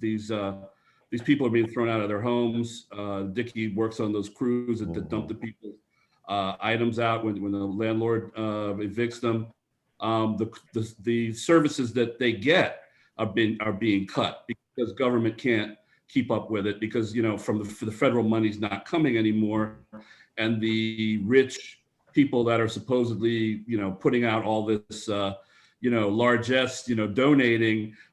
people are being thrown out of their homes. Dickie works on those crews that dump the people items out when the landlord evicts them. The services that they get are being cut because government can't keep up with it, because, you know, the federal money's not coming anymore, and the rich people that are supposedly, you know, putting out all this, you know, largesse, you know,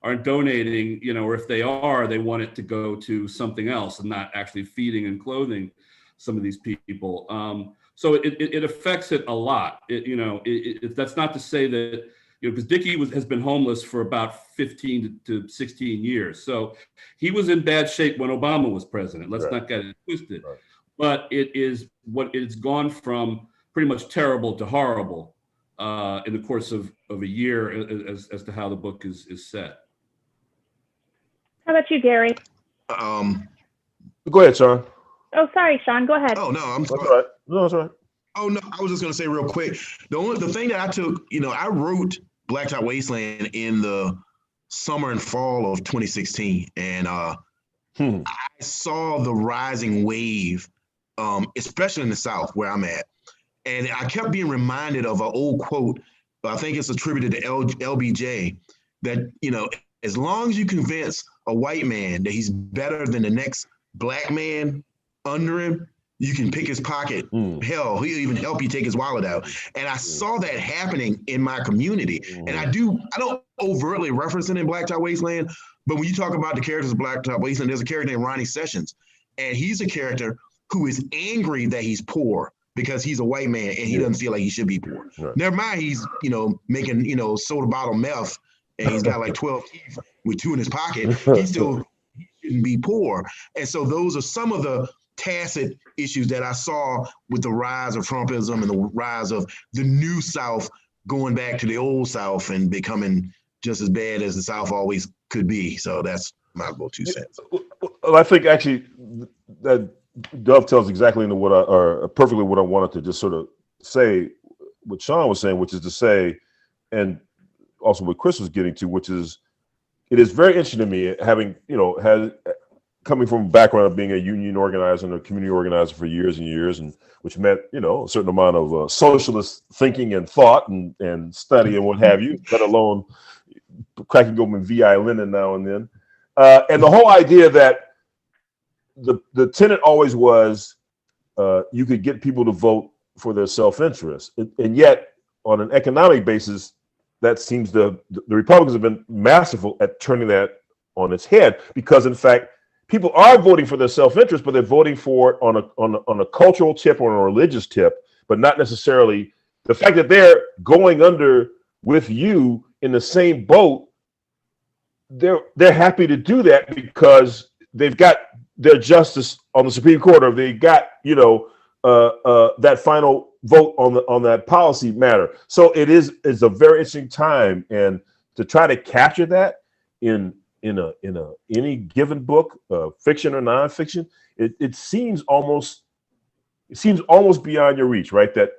aren't donating, you know, or if they are, they want it to go to something else and not actually feeding and clothing some of these people. So it affects it a lot. That's not to say that, you know, because Dickie has been homeless for about 15 to 16 years. So he was in bad shape when Obama was president. Let's not get it twisted. But it's gone from pretty much terrible to horrible in the course of a year as to how the book is set. How about you, Gary? Go ahead, Sean. Oh, sorry, Sean. Go ahead. Oh, no, I'm sorry. That's all right. No, that's all right. Oh, no, I was just going to say real quick. The thing that I took, I wrote Blacktop Wasteland in the summer and fall of 2016. And I saw the rising wave, especially in the South where I'm at. And I kept being reminded of an old quote, I think it's attributed to LBJ, that, as long as you convince a white man that he's better than the next black man under him, you can pick his pocket. Hell, he'll even help you take his wallet out. And I saw that happening in my community. And I don't overtly reference it in Blacktop Wasteland, but when you talk about the characters of Blacktop Wasteland, there's a character named Ronnie Sessions. And he's a character who is angry that he's poor because he's a white man and he doesn't feel like he should be poor. Right. Never mind, he's, making, soda bottle meth and he's got like 12 teeth with 2 in his pocket. He shouldn't be poor. And so those are some of the tacit issues that I saw with the rise of Trumpism and the rise of the new South going back to the old South and becoming just as bad as the South always could be. So that's my little 2 cents. Well, I think actually that dovetails exactly into perfectly what I wanted to just sort of say, what Sean was saying, which is to say, and also what Chris was getting to, which is, it is very interesting to me having, coming from a background of being a union organizer and a community organizer for years and years, and which meant, a certain amount of socialist thinking and thought and study and what have you, let alone cracking open VI Lenin now and then. And the whole idea that the tenet always was you could get people to vote for their self-interest. And yet, on an economic basis, that seems the Republicans have been masterful at turning that on its head, because in fact, people are voting for their self-interest, but they're voting for it on a cultural tip or on a religious tip, but not necessarily the fact that they're going under with you in the same boat. They're happy to do that because they've got their justice on the Supreme Court, or they got that final vote on that policy matter. So it's a very interesting time, and to try to capture that in any given book, fiction or nonfiction, it seems almost beyond your reach, right? That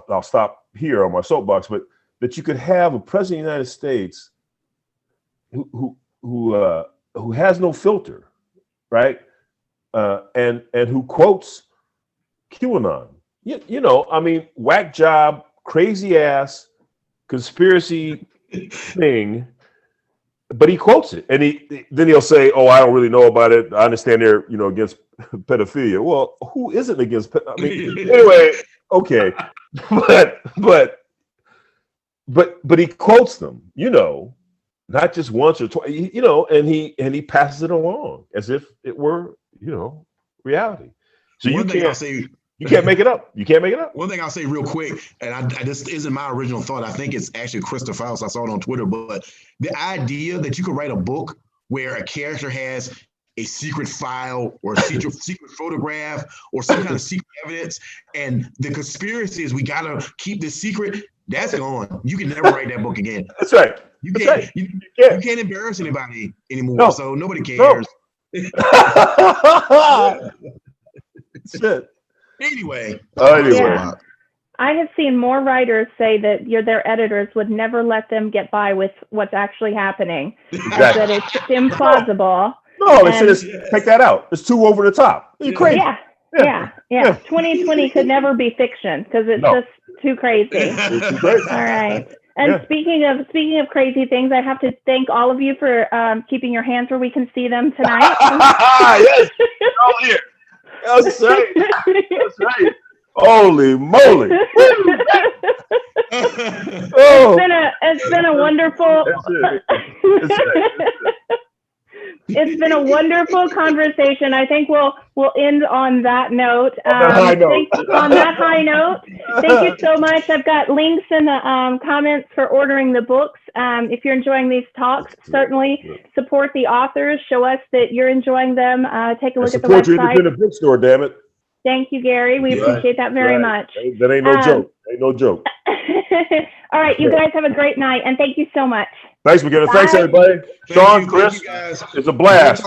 I'll stop here on my soapbox, but that you could have a president of the United States who has no filter, right? And who quotes QAnon. Whack job, crazy ass conspiracy thing. But he quotes it, and then he'll say, "Oh, I don't really know about it. I understand they're against pedophilia." Well, who isn't against? Anyway, okay, but he quotes them, not just once or twice, and he passes it along as if it were reality. So you can't make it up. You can't make it up. One thing I'll say real quick, and this isn't my original thought. I think it's actually Christopher Faust. I saw it on Twitter, but the idea that you could write a book where a character has a secret file or a secret photograph or some kind of secret evidence, and the conspiracy is we gotta keep this secret, that's gone. You can never write that book again. That's right. You can't embarrass anybody anymore, no. So nobody cares. No. Shit. Anyway. Yeah. I have seen more writers say that their editors would never let them get by with what's actually happening. Exactly. That it's implausible. No, they should just take that out. It's too over the top. You're crazy. Yeah. 2020 could never be fiction because it's just too crazy. It's too crazy. All right. And speaking of crazy things, I have to thank all of you for keeping your hands where we can see them tonight. Yes. Oh, here. That's right. That's right. Holy moly! It's been a wonderful. It's been a wonderful conversation. I think we'll end on that note. On that high note, thank you so much. I've got links in the comments for ordering the books. If you're enjoying these talks, certainly support the authors. Show us that you're enjoying them. Take a look at the website. Support your independent bookstore, damn it. Thank you, Gary. We appreciate that very much. That ain't no joke. Ain't no joke. All right, you guys have a great night, and thank you so much. Thanks, McKenna. Thanks, everybody. Sean, Chris, it's a blast.